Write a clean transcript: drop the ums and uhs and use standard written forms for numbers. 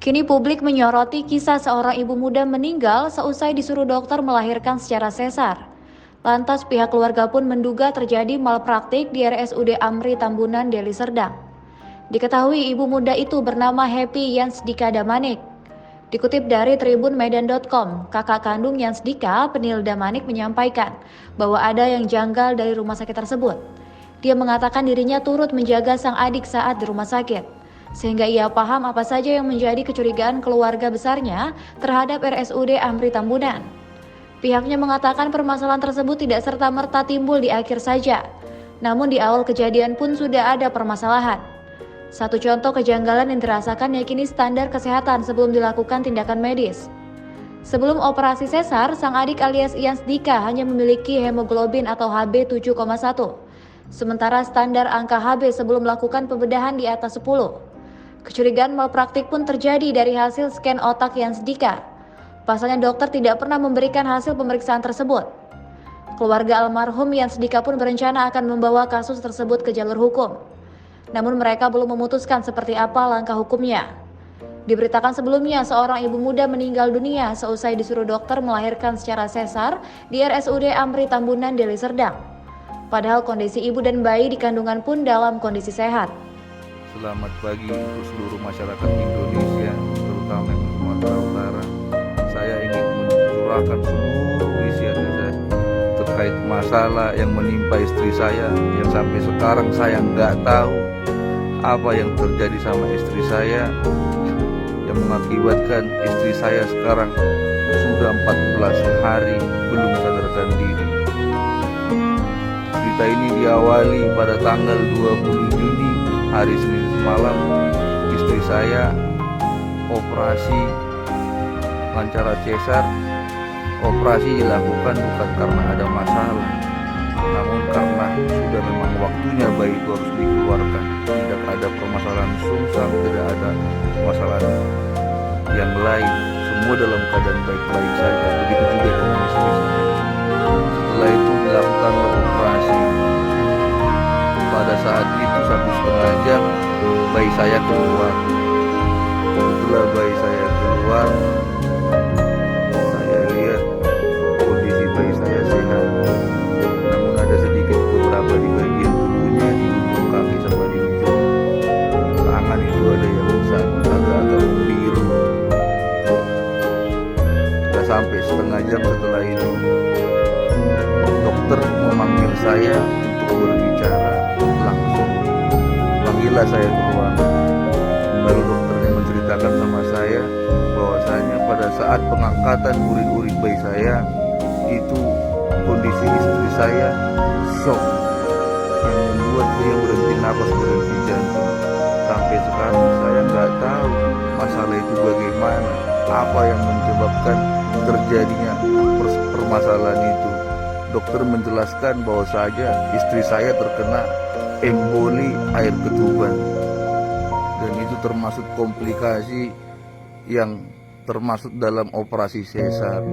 Kini publik menyoroti kisah seorang ibu muda meninggal seusai disuruh dokter melahirkan secara sesar. Lantas pihak keluarga pun menduga terjadi malpraktik di RSUD Amri Tambunan, Deli Serdang. Diketahui ibu muda itu bernama Happy Yansdika Damanik. Dikutip dari tribunmedan.com, kakak kandung Yansdika, Penil Damanik menyampaikan bahwa ada yang janggal dari rumah sakit tersebut. Dia mengatakan dirinya turut menjaga sang adik saat di rumah sakit, sehingga ia paham apa saja yang menjadi kecurigaan keluarga besarnya terhadap RSUD Amri Tambunan. Pihaknya mengatakan permasalahan tersebut tidak serta-merta timbul di akhir saja, namun di awal kejadian pun sudah ada permasalahan. Satu contoh kejanggalan yang dirasakan yakini standar kesehatan sebelum dilakukan tindakan medis. Sebelum operasi sesar, sang adik alias Yansdika hanya memiliki hemoglobin atau HB 7,1. Sementara standar angka HB sebelum melakukan pembedahan di atas 10. Kecurigaan malpraktik pun terjadi dari hasil scan otak Yansdika. Pasalnya dokter tidak pernah memberikan hasil pemeriksaan tersebut. Keluarga almarhum Yansdika pun berencana akan membawa kasus tersebut ke jalur hukum. Namun mereka belum memutuskan seperti apa langkah hukumnya. Diberitakan sebelumnya seorang ibu muda meninggal dunia seusai disuruh dokter melahirkan secara sesar di RSUD Amri Tambunan, Deli Serdang. Padahal kondisi ibu dan bayi di kandungan pun dalam kondisi sehat. Selamat pagi untuk seluruh masyarakat Indonesia, terutama yang Sumatera Utara. Saya ingin mencurahkan seluruh isi hati saya terkait masalah yang menimpa istri saya, yang sampai sekarang saya nggak tahu apa yang terjadi sama istri saya, yang mengakibatkan istri saya sekarang sudah 14 hari belum sadarkan diri. Cerita ini diawali pada tanggal 20 Juni, hari Senin semalam. Istri saya operasi wawancara cesar. Operasi dilakukan bukan karena ada masalah, namun karena sudah memang waktunya bayi itu harus dikeluarkan. Tidak ada permasalahan sungsang, tidak ada masalah yang lain, semua dalam keadaan baik-baik saja. Begitu juga dengan istri saya. Setelah itu dilakukan operasi. Pada saat itu 1,5 jam bayi saya keluar. Setelah bayi saya keluar, saya lihat kondisi bayi saya sehat, namun ada sedikit beberapa di bagian tubuhnya, di ujung kaki sama di ujung tangan itu ada yang agak-agak membiru. Sudah sampai 1/2 jam setelah itu, dokter memanggil saya untuk berbicara langsung. Panggillah saya ke ruangan. Lalu dokternya menceritakan sama saya bahwasanya pada saat pengangkatan urin-urin bayi saya itu kondisi istri saya shock, yang membuat dia berhenti napas, berhenti jantung. Sampai sekarang saya nggak tahu masalah itu bagaimana, apa yang menyebabkan terjadinya permasalahan itu. Dokter menjelaskan bahwa saja istri saya terkena emboli air ketuban, dan itu termasuk komplikasi yang termasuk dalam operasi sesar.